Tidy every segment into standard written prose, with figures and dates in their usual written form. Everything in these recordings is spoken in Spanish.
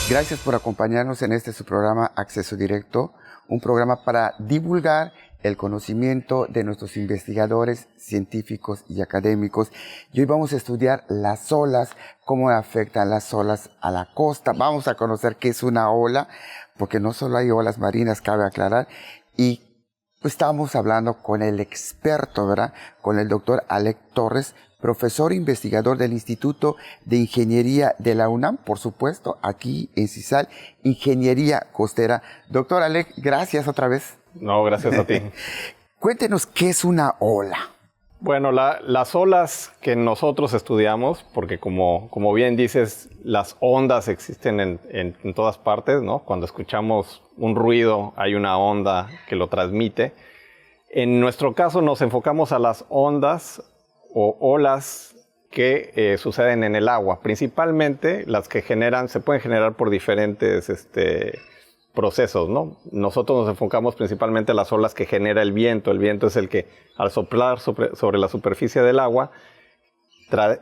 Gracias por acompañarnos en su programa Acceso Directo, un programa para divulgar el conocimiento de nuestros investigadores, científicos y académicos. Y hoy vamos a estudiar las olas, cómo afectan las olas a la costa. Vamos a conocer qué es una ola, porque no solo hay olas marinas, cabe aclarar. Y estamos hablando con el experto, ¿verdad? Con el doctor Alec Torres, profesor e investigador del Instituto de Ingeniería de la UNAM, por supuesto, aquí en CISAL, Ingeniería Costera. Doctor Alec, gracias otra vez. No, gracias a ti. Cuéntenos, ¿qué es una ola? Bueno, las olas que nosotros estudiamos, porque como bien dices, las ondas existen en todas partes, ¿no? Cuando escuchamos un ruido, hay una onda que lo transmite. En nuestro caso nos enfocamos a las ondas o olas que suceden en el agua, principalmente las que se pueden generar por diferentes procesos, ¿no? Nosotros nos enfocamos principalmente en las olas que genera el viento. El viento es el que, al soplar sobre la superficie del agua,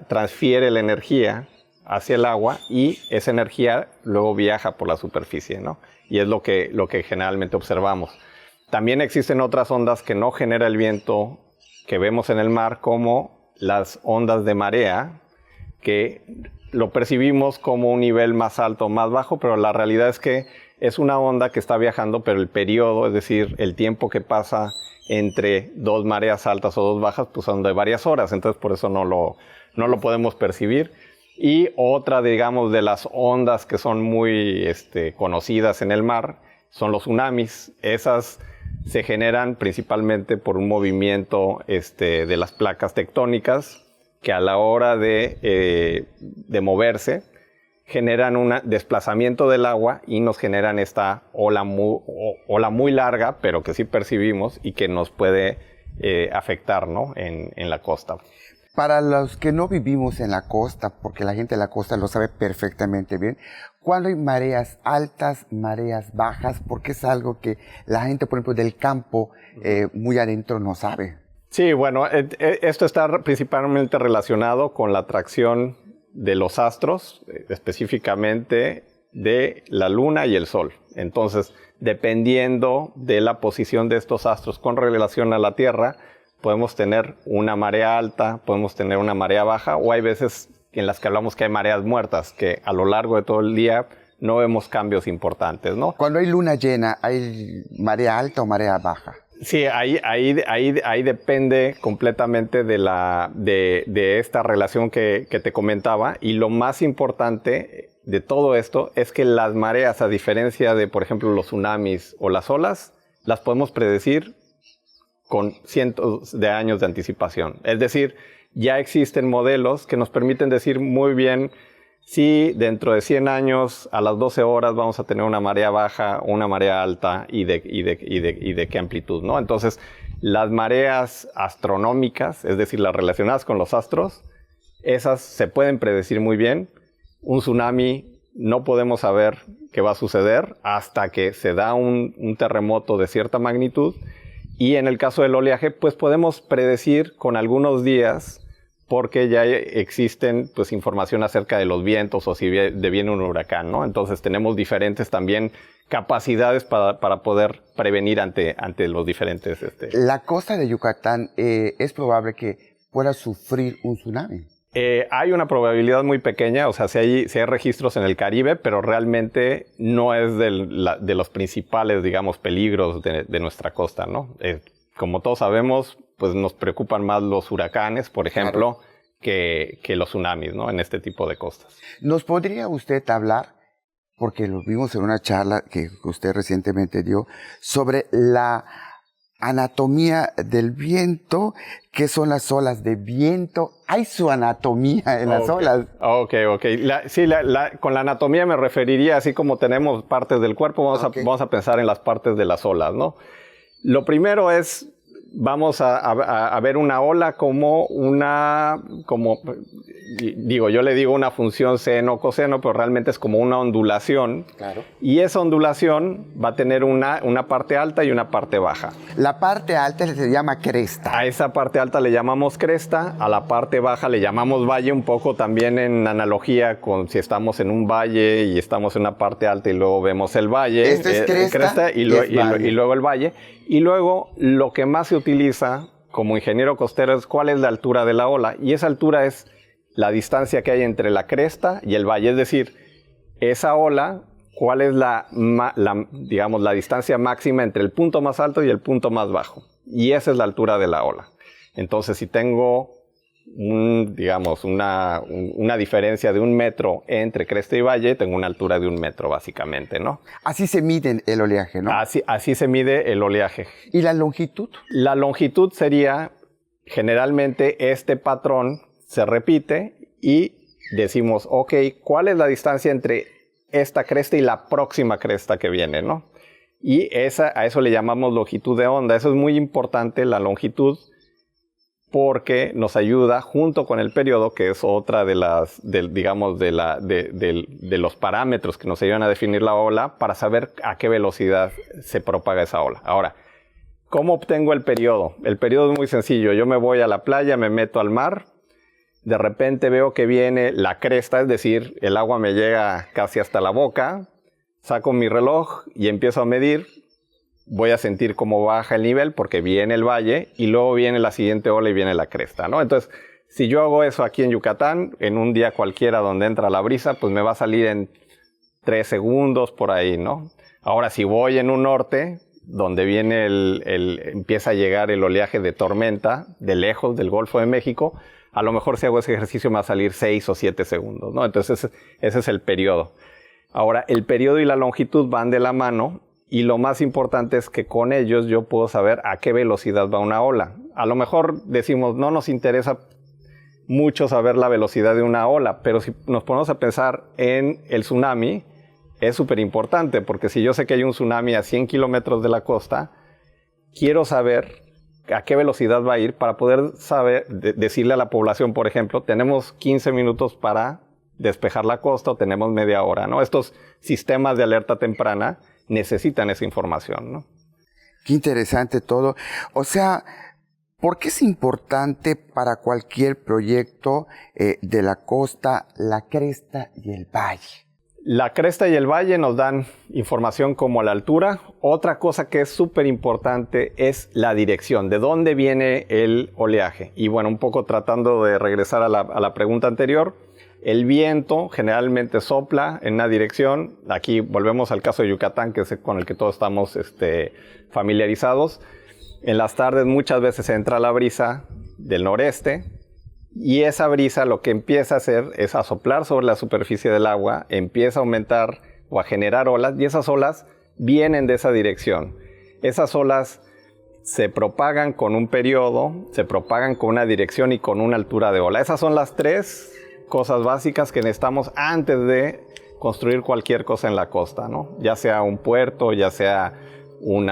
transfiere la energía hacia el agua y esa energía luego viaja por la superficie, ¿no? Y es lo que generalmente observamos. También existen otras ondas que no genera el viento que vemos en el mar, como las ondas de marea, que lo percibimos como un nivel más alto o más bajo, pero la realidad es que es una onda que está viajando, pero el periodo, es decir, el tiempo que pasa entre dos mareas altas o dos bajas, pues son de varias horas, entonces por eso no lo podemos percibir. Y otra, digamos, de las ondas que son muy conocidas en el mar son los tsunamis. Esas se generan principalmente por un movimiento de las placas tectónicas que a la hora de moverse generan un desplazamiento del agua y nos generan esta ola muy larga, pero que sí percibimos y que nos puede afectar, ¿no? en la costa. Para los que no vivimos en la costa, porque la gente de la costa lo sabe perfectamente bien, ¿cuándo hay mareas altas, mareas bajas? Porque es algo que la gente, por ejemplo, del campo, muy adentro no sabe. Sí, bueno, esto está principalmente relacionado con la atracción de los astros, específicamente de la luna y el sol. Entonces, dependiendo de la posición de estos astros con relación a la Tierra, podemos tener una marea alta, podemos tener una marea baja, o hay veces en las que hablamos que hay mareas muertas, que a lo largo de todo el día no vemos cambios importantes, ¿no? Cuando hay luna llena, ¿hay marea alta o marea baja? Sí, ahí depende completamente de esta relación que te comentaba, y lo más importante de todo esto es que las mareas, a diferencia de, por ejemplo, los tsunamis o las olas, las podemos predecir con cientos de años de anticipación. Es decir, ya existen modelos que nos permiten decir muy bien si dentro de 100 años a las 12 horas vamos a tener una marea baja o una marea alta y de qué amplitud, ¿no? Entonces, las mareas astronómicas, es decir, las relacionadas con los astros, esas se pueden predecir muy bien. Un tsunami no podemos saber qué va a suceder hasta que se da un terremoto de cierta magnitud. Y en el caso del oleaje, pues podemos predecir con algunos días, porque ya existen pues información acerca de los vientos o si viene un huracán, ¿no? Entonces tenemos diferentes también capacidades para poder prevenir ante los diferentes... La costa de Yucatán es probable que pueda sufrir un tsunami. Hay una probabilidad muy pequeña, o sea, si hay registros en el Caribe, pero realmente no es de los principales, digamos, peligros de nuestra costa, ¿no? Como todos sabemos, pues nos preocupan más los huracanes, por ejemplo, claro, que los tsunamis, ¿no? En este tipo de costas. ¿Nos podría usted hablar, porque lo vimos en una charla que usted recientemente dio, sobre la anatomía del viento? ¿Qué son las olas de viento? ¿Hay su anatomía en las olas? Ok. Con la anatomía me referiría, así como tenemos partes del cuerpo, vamos a pensar en las partes de las olas, ¿no? Lo primero es, vamos a ver una ola como yo le digo una función seno coseno, pero realmente es como una ondulación. Claro. Y esa ondulación va a tener una parte alta y una parte baja. La parte alta se llama cresta. A esa parte alta le llamamos cresta, a la parte baja le llamamos valle, un poco también en analogía con si estamos en un valle y estamos en una parte alta y luego vemos el valle. Esto es cresta y luego el valle. Y luego lo que más se utiliza como ingeniero costero es cuál es la altura de la ola. Y esa altura es la distancia que hay entre la cresta y el valle. Es decir, esa ola, cuál es la distancia máxima entre el punto más alto y el punto más bajo. Y esa es la altura de la ola. Entonces, si tengo una diferencia de 1 metro entre cresta y valle, tengo una altura de 1 metro, básicamente, ¿no? Así se mide el oleaje, ¿no? Así se mide el oleaje. ¿Y la longitud? La longitud sería, generalmente, este patrón se repite y decimos, ok, ¿cuál es la distancia entre esta cresta y la próxima cresta que viene, ¿no? Y a eso le llamamos longitud de onda. Eso es muy importante, la longitud, porque nos ayuda junto con el periodo, que es otra de los parámetros que nos ayudan a definir la ola, para saber a qué velocidad se propaga esa ola. Ahora, ¿cómo obtengo el periodo? El periodo es muy sencillo. Yo me voy a la playa, me meto al mar, de repente veo que viene la cresta, es decir, el agua me llega casi hasta la boca, saco mi reloj y empiezo a medir. Voy a sentir cómo baja el nivel porque viene el valle y luego viene la siguiente ola y viene la cresta, ¿no? Entonces, si yo hago eso aquí en Yucatán, en un día cualquiera donde entra la brisa, pues me va a salir en 3 segundos por ahí, ¿no? Ahora, si voy en un norte, donde viene empieza a llegar el oleaje de tormenta, de lejos del Golfo de México, a lo mejor si hago ese ejercicio me va a salir 6 o 7 segundos, ¿no? Entonces, ese es el periodo. Ahora, el periodo y la longitud van de la mano. Y lo más importante es que con ellos yo puedo saber a qué velocidad va una ola. A lo mejor decimos, no nos interesa mucho saber la velocidad de una ola, pero si nos ponemos a pensar en el tsunami, es súper importante, porque si yo sé que hay un tsunami a 100 kilómetros de la costa, quiero saber a qué velocidad va a ir para poder saber, decirle a la población, por ejemplo, tenemos 15 minutos para despejar la costa o tenemos media hora, ¿no? Estos sistemas de alerta temprana necesitan esa información, ¿no? Qué interesante todo. O sea, ¿por qué es importante para cualquier proyecto de la costa la cresta y el valle? La cresta y el valle nos dan información como la altura. Otra cosa que es súper importante es la dirección, de dónde viene el oleaje. Y bueno, un poco tratando de regresar a la pregunta anterior, el viento generalmente sopla en una dirección. Aquí volvemos al caso de Yucatán, que es con el que todos estamos familiarizados. En las tardes muchas veces entra la brisa del noreste y esa brisa lo que empieza a hacer es a soplar sobre la superficie del agua, empieza a aumentar o a generar olas y esas olas vienen de esa dirección. Esas olas se propagan con un periodo, se propagan con una dirección y con una altura de ola. Esas son las 3 cosas básicas que necesitamos antes de construir cualquier cosa en la costa, ¿no? Ya sea un puerto, ya sea un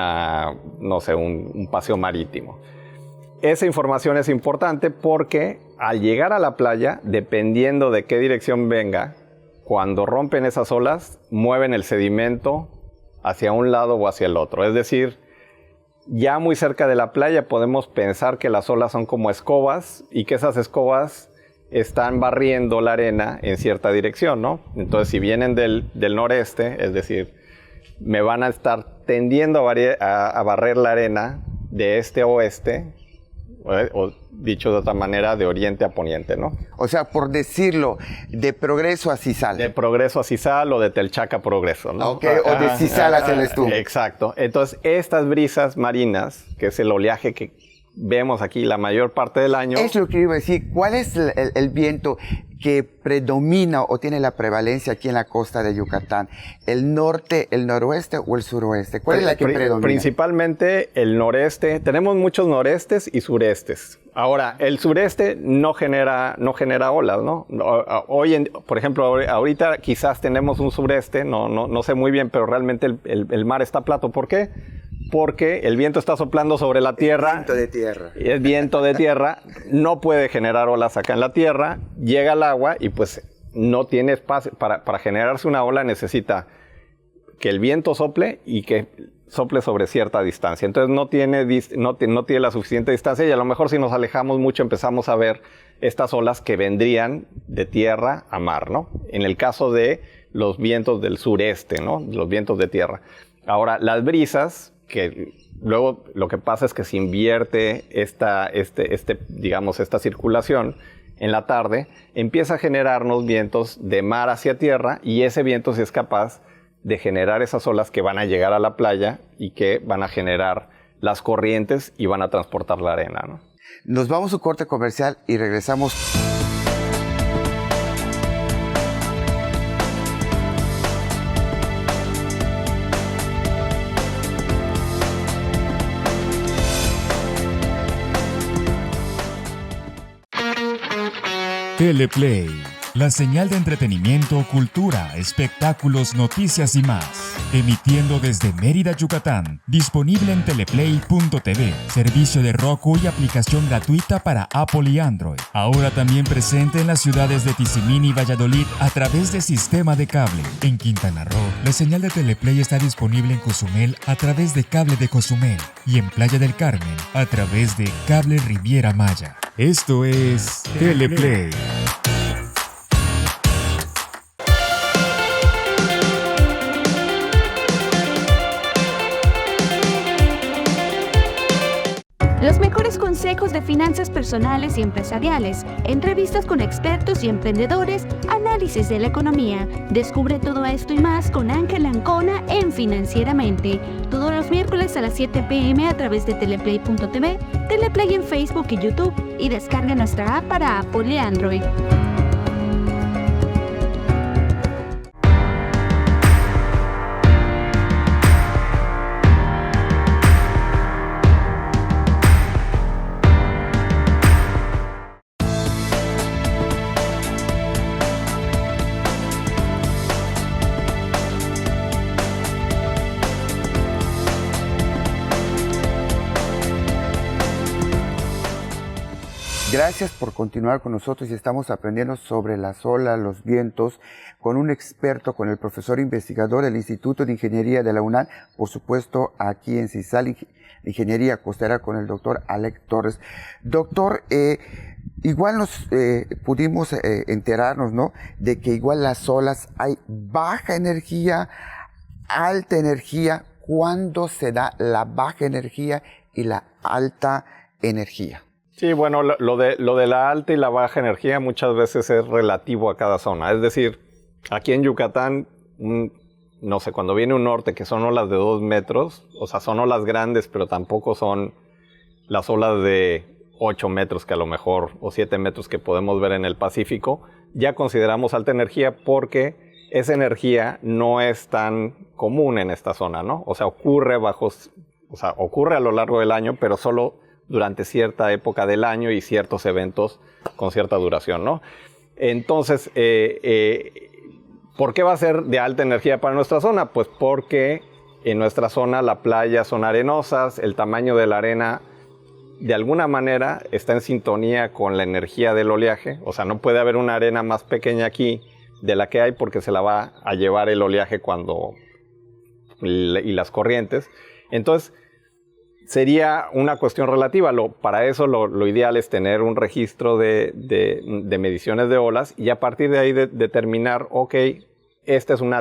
paseo marítimo. Esa información es importante porque al llegar a la playa, dependiendo de qué dirección venga, cuando rompen esas olas, mueven el sedimento hacia un lado o hacia el otro. Es decir, ya muy cerca de la playa podemos pensar que las olas son como escobas y que esas escobas están barriendo la arena en cierta dirección, ¿no? Entonces, si vienen del noreste, es decir, me van a estar tendiendo a barrer la arena de este a oeste, o dicho de otra manera, de oriente a poniente, ¿no? O sea, por decirlo, de Progreso a Cizal. De Progreso a Cizal o de Telchaca a Progreso, ¿no? Ok, o de Cizal a Celestún. Exacto. Entonces, estas brisas marinas, que es el oleaje que vemos aquí la mayor parte del año. Es lo que iba a decir. ¿Cuál es el viento que predomina o tiene la prevalencia aquí en la costa de Yucatán? ¿El norte, el noroeste o el suroeste? ¿Cuál es la que predomina? Principalmente el noreste. Tenemos muchos norestes y surestes. Ahora, el sureste no genera olas, ¿no? Por ejemplo, ahorita quizás tenemos un sureste, no sé muy bien, pero realmente el mar está plato. ¿Por qué? porque el viento está soplando sobre la tierra. Viento de tierra. Es viento de tierra, no puede generar olas acá en la tierra, llega el agua y pues no tiene espacio. Para generarse una ola necesita que el viento sople y que sople sobre cierta distancia. Entonces no tiene la suficiente distancia y a lo mejor si nos alejamos mucho empezamos a ver estas olas que vendrían de tierra a mar, ¿no? En el caso de los vientos del sureste, ¿no? Los vientos de tierra. Ahora, las brisas, que luego lo que pasa es que se invierte esta circulación en la tarde, empieza a generarnos vientos de mar hacia tierra y ese viento sí es capaz de generar esas olas que van a llegar a la playa y que van a generar las corrientes y van a transportar la arena, ¿no? Nos vamos a un corte comercial y regresamos. Teleplay, la señal de entretenimiento, cultura, espectáculos, noticias y más. Emitiendo desde Mérida, Yucatán. Disponible en teleplay.tv, servicio de Roku y aplicación gratuita para Apple y Android. Ahora también presente en las ciudades de Tizimín y Valladolid a través de sistema de cable. En Quintana Roo, la señal de Teleplay está disponible en Cozumel a través de cable de Cozumel y en Playa del Carmen a través de cable Riviera Maya. Esto es Teleplay. Los mejores consejos de finanzas personales y empresariales, entrevistas con expertos y emprendedores, análisis de la economía. Descubre todo esto y más con Ángel Ancona en Financieramente. Todos los miércoles a las 7 p.m. a través de teleplay.tv, Teleplay en Facebook y YouTube y descarga nuestra app para Apple y Android. Gracias por continuar con nosotros y estamos aprendiendo sobre las olas, los vientos, con un experto, con el profesor investigador del Instituto de Ingeniería de la UNAM, por supuesto aquí en CISAL, Ingeniería Costera, con el doctor Alec Torres. Doctor, igual nos pudimos enterarnos, ¿no?, de que igual las olas hay baja energía, alta energía. ¿Cuándo se da la baja energía y la alta energía? Sí, bueno, lo de la alta y la baja energía muchas veces es relativo a cada zona. Es decir, aquí en Yucatán, no sé, cuando viene un norte que son olas de 2 metros, o sea, son olas grandes, pero tampoco son las olas de 8 metros que a lo mejor, o 7 metros que podemos ver en el Pacífico, ya consideramos alta energía porque esa energía no es tan común en esta zona, ¿no? O sea, ocurre a lo largo del año, pero solo durante cierta época del año y ciertos eventos con cierta duración, ¿no? Entonces, ¿por qué va a ser de alta energía para nuestra zona? Pues porque en nuestra zona las playas son arenosas, el tamaño de la arena de alguna manera está en sintonía con la energía del oleaje. O sea, no puede haber una arena más pequeña aquí de la que hay porque se la va a llevar el oleaje y las corrientes. Entonces, sería una cuestión relativa. Para eso lo ideal es tener un registro de mediciones de olas y a partir de ahí determinar, ok, este es un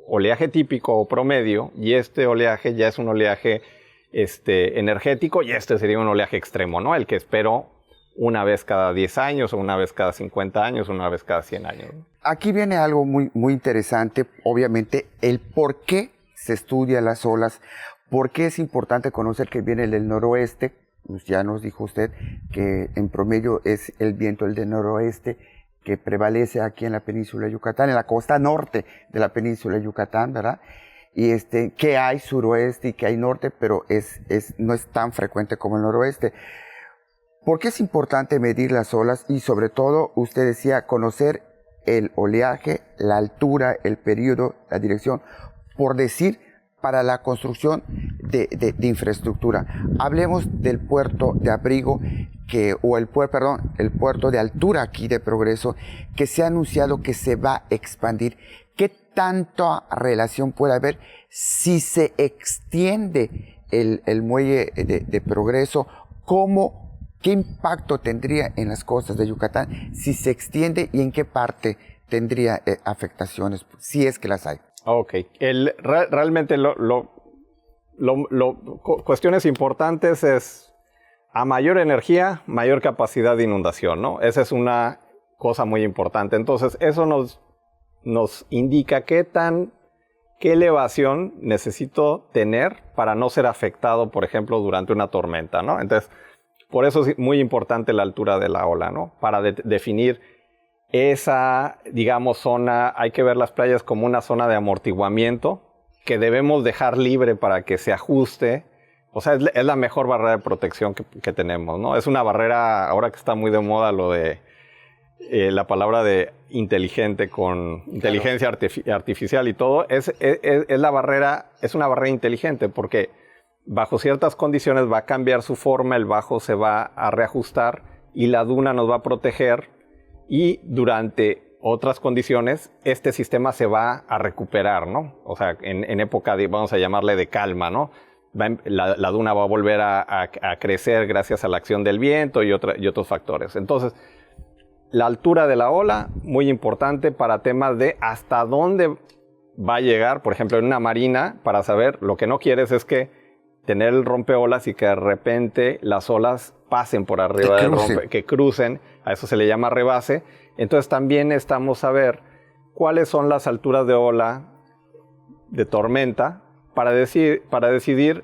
oleaje típico o promedio y este oleaje ya es un oleaje energético y este sería un oleaje extremo, ¿no? El que espero una vez cada 10 años o una vez cada 50 años o una vez cada 100 años. Aquí viene algo muy, muy interesante, obviamente, el por qué se estudian las olas. ¿Por qué es importante conocer que viene del noroeste? Pues ya nos dijo usted que en promedio es el viento del noroeste que prevalece aquí en la península de Yucatán, en la costa norte de la península de Yucatán, ¿verdad? Y que hay suroeste y que hay norte, pero no es tan frecuente como el noroeste. ¿Por qué es importante medir las olas? Y sobre todo, usted decía, conocer el oleaje, la altura, el periodo, la dirección, por decir, para la construcción de infraestructura. Hablemos del puerto de Abrigo, el puerto de altura aquí de Progreso, que se ha anunciado que se va a expandir. ¿Qué tanta relación puede haber si se extiende el muelle de Progreso? ¿Qué impacto tendría en las costas de Yucatán si se extiende y en qué parte tendría afectaciones, si es que las hay? Ok. Realmente cuestiones importantes es a mayor energía, mayor capacidad de inundación, ¿no? Esa es una cosa muy importante. Entonces, eso nos indica qué elevación necesito tener para no ser afectado, por ejemplo, durante una tormenta, ¿no? Entonces, por eso es muy importante la altura de la ola, ¿no? Para definir esa, digamos, zona, hay que ver las playas como una zona de amortiguamiento que debemos dejar libre para que se ajuste. O sea, es la mejor barrera de protección que tenemos, ¿no? Es una barrera, ahora que está muy de moda lo de la palabra de inteligente con inteligencia artificial y todo, es una barrera inteligente porque bajo ciertas condiciones va a cambiar su forma, el bajo se va a reajustar y la duna nos va a proteger, y durante otras condiciones este sistema se va a recuperar, ¿no? O sea, en época vamos a llamarle de calma, ¿no? La duna va a volver a crecer gracias a la acción del viento y otros factores. Entonces, la altura de la ola, muy importante para temas de hasta dónde va a llegar, por ejemplo, en una marina, para saber, lo que no quieres es que tener el rompeolas y que de repente las olas pasen por arriba que crucen, a eso se le llama rebase. Entonces también necesitamos saber cuáles son las alturas de ola de tormenta para decidir,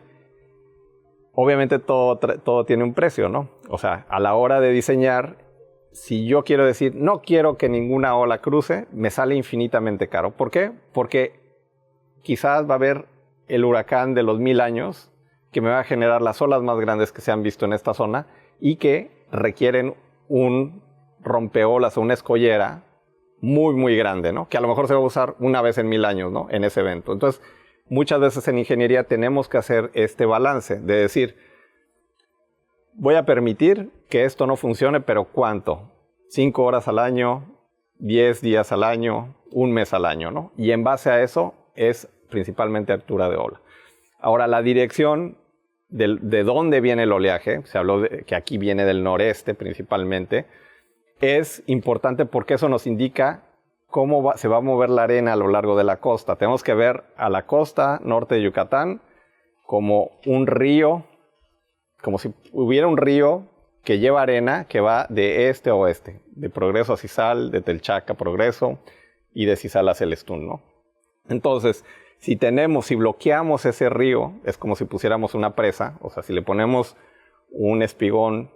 obviamente todo tiene un precio, ¿no? O sea, a la hora de diseñar, si yo quiero decir, no quiero que ninguna ola cruce, me sale infinitamente caro. ¿Por qué? Porque quizás va a haber el huracán de los 1000 años que me va a generar las olas más grandes que se han visto en esta zona y que requieren un rompeolas o una escollera muy, muy grande, ¿no? Que a lo mejor se va a usar una vez en 1000 años, ¿no? En ese evento. Entonces, muchas veces en ingeniería tenemos que hacer este balance de decir, voy a permitir que esto no funcione, pero ¿cuánto? 5 horas al año, 10 días al año, un mes al año, ¿no? Y en base a eso es principalmente altura de ola. Ahora, la dirección de dónde viene el oleaje, se habló de que aquí viene del noreste principalmente, es importante porque eso nos indica cómo se va a mover la arena a lo largo de la costa. Tenemos que ver a la costa norte de Yucatán como un río, como si hubiera un río que lleva arena que va de este a oeste, de Progreso a Cizal, de Telchac a Progreso y de Cizal a Celestún, ¿no? Entonces, si bloqueamos ese río, es como si pusiéramos una presa, o sea, si le ponemos un espigón,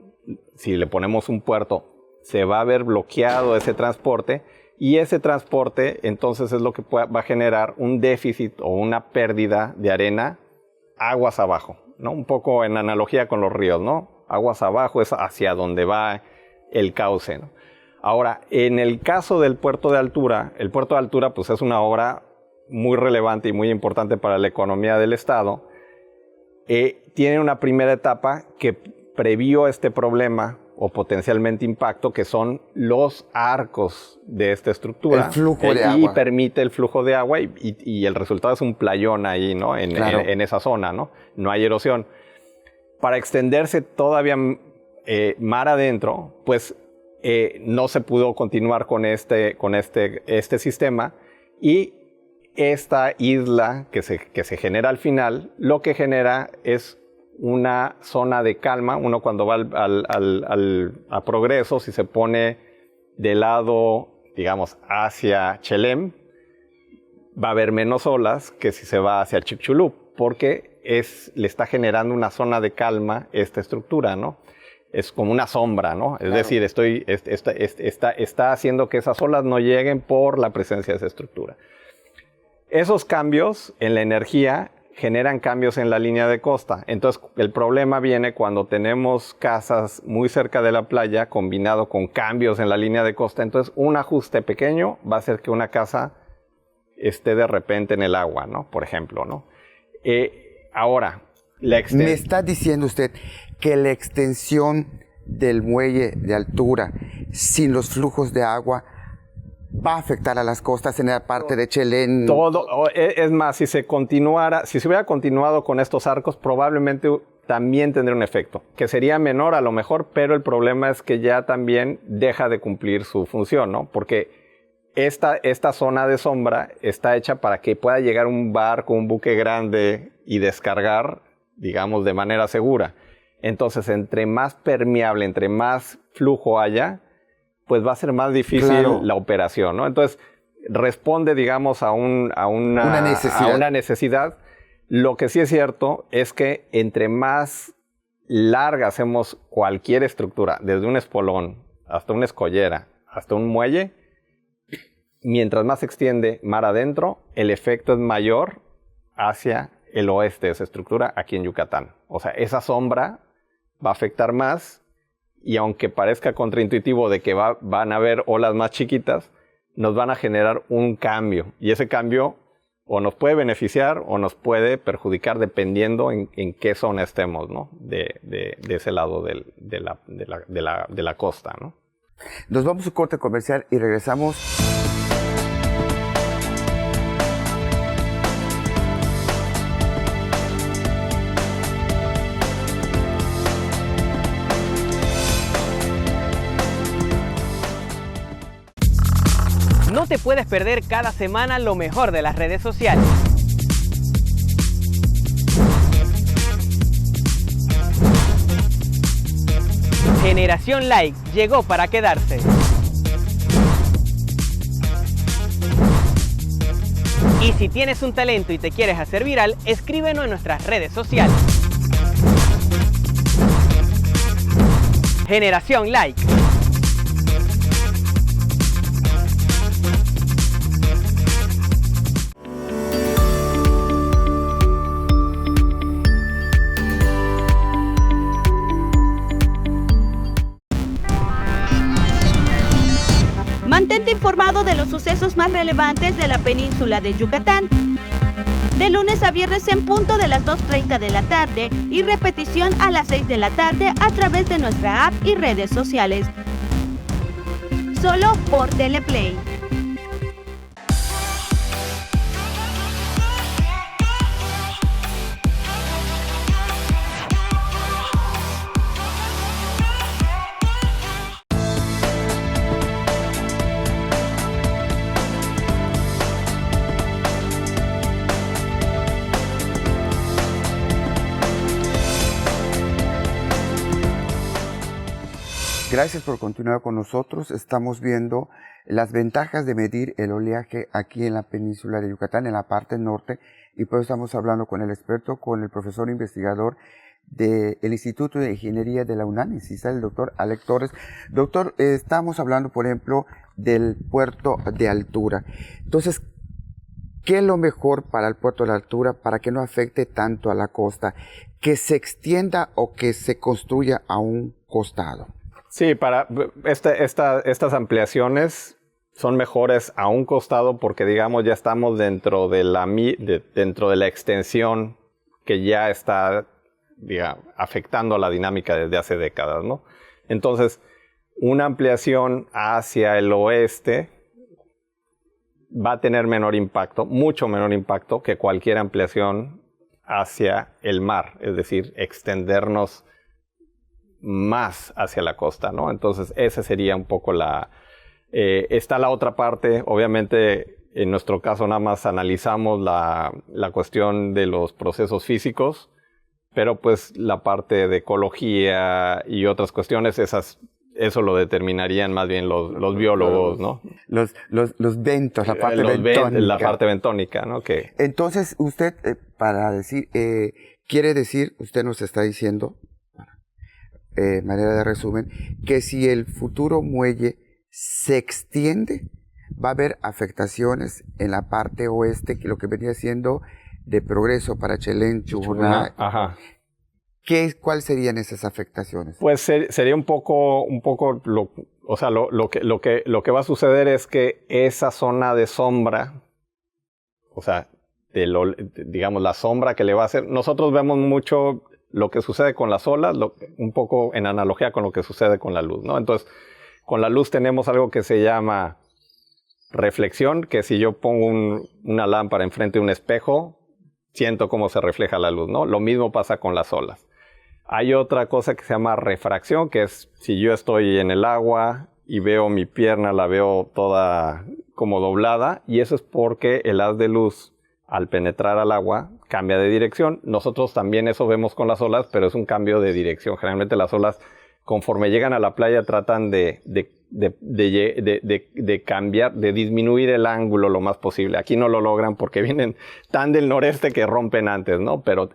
si le ponemos un puerto, se va a ver bloqueado ese transporte, y ese transporte entonces es lo que va a generar un déficit o una pérdida de arena aguas abajo, ¿no? Un poco en analogía con los ríos, ¿no? Aguas abajo es hacia donde va el cauce, ¿no? Ahora, en el caso del puerto de altura, el puerto de altura pues es una obra muy relevante y muy importante para la economía del estado. Tiene una primera etapa que previó este problema o potencialmente impacto, que son los arcos de esta estructura. El flujo de agua. Y permite el flujo de agua y el resultado es un playón ahí, ¿no? En esa zona, ¿no? No hay erosión. Para extenderse todavía mar adentro, pues no se pudo continuar con este sistema, y esta isla que se genera al final, lo que genera es una zona de calma. Uno cuando va a Progreso, si se pone de lado, digamos, hacia Chelem, va a haber menos olas que si se va hacia Chicxulub, porque le está generando una zona de calma esta estructura, ¿no? Es como una sombra, ¿no? Es decir, está haciendo que esas olas no lleguen por la presencia de esa estructura. Esos cambios en la energía generan cambios en la línea de costa. Entonces, el problema viene cuando tenemos casas muy cerca de la playa combinado con cambios en la línea de costa. Entonces, un ajuste pequeño va a hacer que una casa esté de repente en el agua, ¿no? Por ejemplo, ¿no? Ahora, me está diciendo usted que la extensión del muelle de altura sin los flujos de agua va a afectar a las costas en la parte de Chelén. Es más, si se hubiera continuado con estos arcos, probablemente también tendría un efecto, que sería menor a lo mejor, pero el problema es que ya también deja de cumplir su función, ¿no? Porque esta zona de sombra está hecha para que pueda llegar un barco, un buque grande y descargar, digamos, de manera segura. Entonces, entre más permeable, entre más flujo haya, pues va a ser más difícil la operación, ¿no? Entonces, responde, digamos, a una necesidad. Lo que sí es cierto es que entre más larga hacemos cualquier estructura, desde un espolón hasta una escollera, hasta un muelle, mientras más se extiende mar adentro, el efecto es mayor hacia el oeste de esa estructura aquí en Yucatán. O sea, esa sombra va a afectar más y aunque parezca contraintuitivo de que van a haber olas más chiquitas, nos van a generar un cambio. Y ese cambio o nos puede beneficiar o nos puede perjudicar dependiendo en qué zona estemos, ¿no? De ese lado de la costa, ¿no? Nos vamos a un corte comercial y regresamos. No te puedes perder cada semana lo mejor de las redes sociales. Generación Like llegó para quedarse. Y si tienes un talento y te quieres hacer viral, escríbenos en nuestras redes sociales. Generación Like. Mantente informado de los sucesos más relevantes de la península de Yucatán. De lunes a viernes en punto de las 2:30 de la tarde y repetición a las 6 de la tarde a través de nuestra app y redes sociales. Solo por Teleplay. Gracias por continuar con nosotros. Estamos viendo las ventajas de medir el oleaje aquí en la península de Yucatán, en la parte norte, y por eso estamos hablando con el experto, con el profesor investigador del Instituto de Ingeniería de la UNAM, el doctor Alex Torres. Doctor, estamos hablando, por ejemplo, del puerto de altura. Entonces, ¿qué es lo mejor para el puerto de altura para que no afecte tanto a la costa? ¿Que se extienda o que se construya a un costado? Sí, para estas ampliaciones son mejores a un costado porque, digamos, ya estamos dentro de la extensión que ya está, digamos, afectando a la dinámica desde hace décadas, ¿no? Entonces, una ampliación hacia el oeste va a tener menor impacto, mucho menor impacto que cualquier ampliación hacia el mar, es decir, extendernos más hacia la costa, ¿no? Entonces, esa sería un poco está la otra parte. Obviamente, en nuestro caso, nada más analizamos la cuestión de los procesos físicos, pero pues la parte de ecología y otras cuestiones, eso lo determinarían más bien los biólogos, ¿no? Los ventos, la parte bentónica. La parte bentónica, ¿no? Entonces, usted, quiere decir, usted nos está diciendo, manera de resumen, que si el futuro muelle se extiende, va a haber afectaciones en la parte oeste, que lo que venía siendo de Progreso para Chelén, Chuburná. Ajá. ¿Cuáles serían esas afectaciones? Pues sería un poco lo que va a suceder es que esa zona de sombra, o sea, digamos, la sombra que le va a hacer. Nosotros vemos mucho lo que sucede con las olas, un poco en analogía con lo que sucede con la luz, ¿no? Entonces, con la luz tenemos algo que se llama reflexión, que si yo pongo una lámpara enfrente de un espejo, siento cómo se refleja la luz, ¿no? Lo mismo pasa con las olas. Hay otra cosa que se llama refracción, que es si yo estoy en el agua y veo mi pierna, la veo toda como doblada, y eso es porque el haz de luz, al penetrar al agua, cambia de dirección. Nosotros también eso vemos con las olas, pero es un cambio de dirección. Generalmente las olas, conforme llegan a la playa, tratan de cambiar, de disminuir el ángulo lo más posible. Aquí no lo logran porque vienen tan del noreste que rompen antes, ¿no? Pero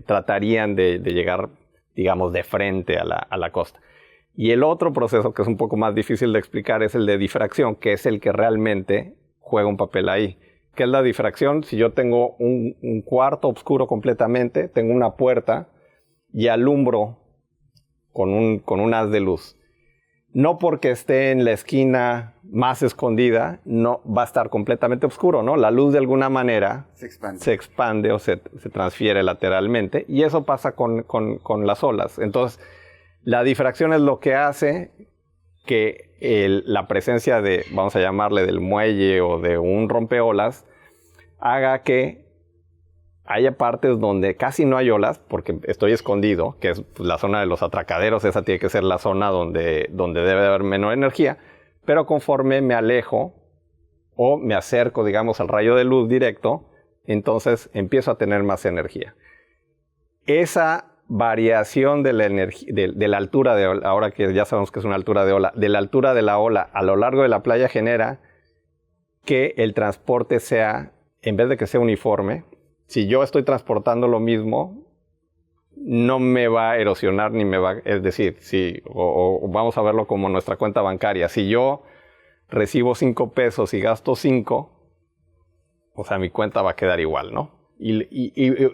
tratarían de llegar, digamos, de frente a la costa. Y el otro proceso, que es un poco más difícil de explicar, es el de difracción, que es el que realmente juega un papel ahí. ¿Qué es la difracción? Si yo tengo un cuarto oscuro completamente, tengo una puerta y alumbro con un haz de luz. No porque esté en la esquina más escondida, no va a estar completamente oscuro, ¿no? La luz de alguna manera se expande o se transfiere lateralmente, y eso pasa con las olas. Entonces, la difracción es lo que hace que la presencia de, vamos a llamarle, del muelle o de un rompeolas, haga que haya partes donde casi no hay olas, porque estoy escondido, que es la zona de los atracaderos. Esa tiene que ser la zona donde debe haber menor energía, pero conforme me alejo o me acerco, digamos, al rayo de luz directo, entonces empiezo a tener más energía. Esa variación de la energía, de la altura de ola, ahora que ya sabemos que es una altura de ola, de la altura de la ola a lo largo de la playa, genera que el transporte sea, en vez de que sea uniforme, si yo estoy transportando lo mismo, no me va a erosionar ni me va, es decir, o vamos a verlo como nuestra cuenta bancaria. Si yo recibo 5 pesos y gasto 5, o sea, mi cuenta va a quedar igual, ¿no?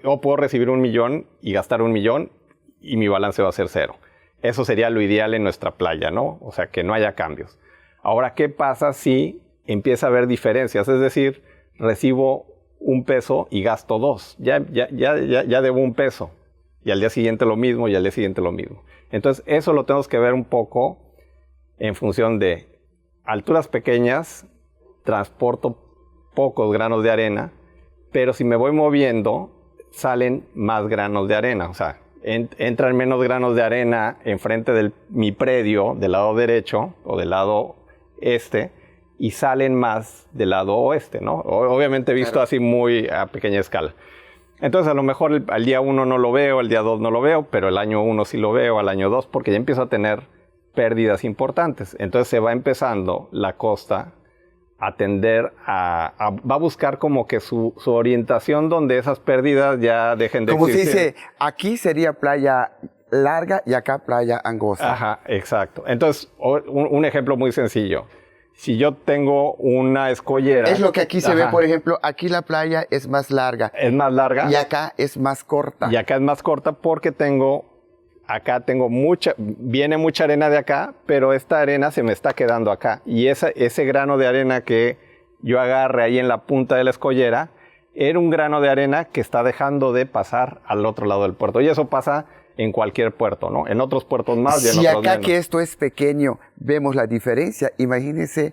O puedo recibir 1 millón y gastar 1 millón y mi balance va a ser 0. Eso sería lo ideal en nuestra playa, ¿no? O sea, que no haya cambios. Ahora, ¿qué pasa si empieza a haber diferencias? Es decir, recibo 1 peso y gasto 2. Ya debo 1 peso. Y al día siguiente lo mismo, y al día siguiente lo mismo. Entonces, eso lo tenemos que ver un poco en función de alturas pequeñas, transporto pocos granos de arena, pero si me voy moviendo, salen más granos de arena. O sea, entran menos granos de arena enfrente de mi predio, del lado derecho o del lado este, y salen más del lado oeste, ¿no? Obviamente visto así muy a pequeña escala. Entonces, a lo mejor al día 1 no lo veo, al día 2 no lo veo, pero el año 1 sí lo veo, al año 2, porque ya empiezo a tener pérdidas importantes. Entonces, se va empezando la costa a tender va a buscar como que su orientación donde esas pérdidas ya dejen de existir. Como se dice, aquí sería playa larga y acá playa angosta. Ajá, exacto. Entonces, un ejemplo muy sencillo. Si yo tengo una escollera... Es lo que aquí se ve, por ejemplo, aquí la playa es más larga. Es más larga. Y acá es más corta. Y acá es más corta porque acá viene mucha arena de acá, pero esta arena se me está quedando acá. Y ese grano de arena que yo agarre ahí en la punta de la escollera, era un grano de arena que está dejando de pasar al otro lado del puerto. Y eso pasa en cualquier puerto, ¿no? En otros puertos más y en otros menos. Si acá que esto es pequeño, vemos la diferencia, imagínense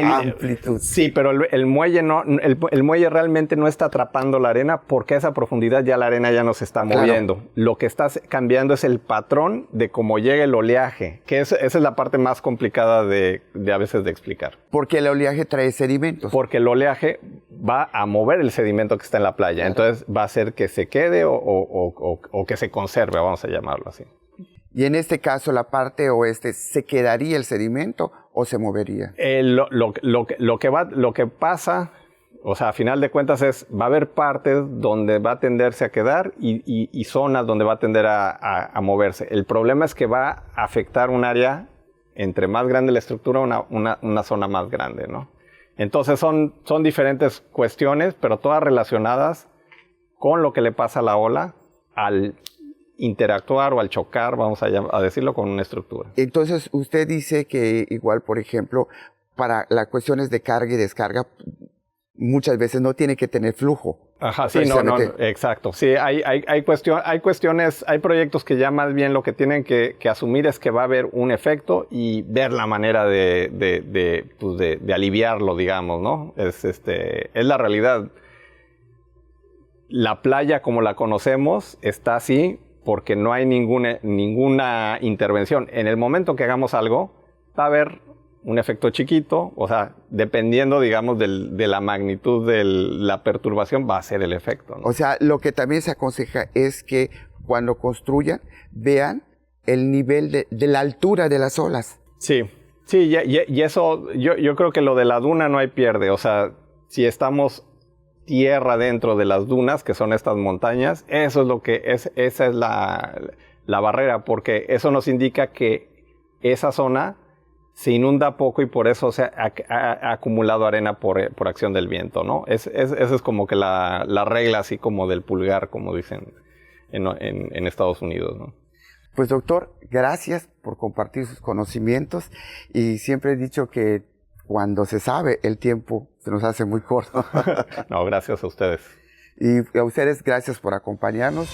amplitud. Sí, pero el muelle realmente no está atrapando la arena porque a esa profundidad ya la arena ya no se está moviendo. Claro. Lo que está cambiando es el patrón de cómo llega el oleaje, que esa es la parte más complicada de a veces de explicar. Porque el oleaje trae sedimentos. Porque el oleaje va a mover el sedimento que está en la playa. Claro. Entonces va a hacer que se quede o que se conserve, vamos a llamarlo así. Y en este caso, la parte oeste, ¿se quedaría el sedimento o se movería? Lo que pasa, o sea, a final de cuentas va a haber partes donde va a tenderse a quedar y zonas donde va a tender a moverse. El problema es que va a afectar un área, entre más grande la estructura, una zona más grande, ¿no? Entonces son diferentes cuestiones, pero todas relacionadas con lo que le pasa a la ola al interactuar o al chocar, vamos a decirlo, con una estructura. Entonces, usted dice que igual, por ejemplo, para las cuestiones de carga y descarga, muchas veces no tiene que tener flujo. Ajá, sí, no, exacto. Sí, hay cuestiones, hay proyectos que ya más bien lo que tienen que asumir es que va a haber un efecto y ver la manera de aliviarlo, digamos, ¿no? Es la realidad. La playa como la conocemos está así porque no hay ninguna intervención. En el momento que hagamos algo, va a haber un efecto chiquito, o sea, dependiendo, digamos, de la magnitud de la perturbación, va a ser el efecto, ¿no? O sea, lo que también se aconseja es que cuando construyan, vean el nivel de la altura de las olas. Sí, y eso, yo creo que lo de la duna no hay pierde. O sea, si estamos tierra dentro de las dunas, que son estas montañas, eso es lo que esa es la barrera, porque eso nos indica que esa zona se inunda poco y por eso se ha acumulado arena por acción del viento, ¿no? Esa es como que la regla así como del pulgar, como dicen en Estados Unidos, ¿no? Pues doctor, gracias por compartir sus conocimientos y siempre he dicho que cuando se sabe el tiempo se nos hace muy corto. No, gracias a ustedes. Y a ustedes gracias por acompañarnos.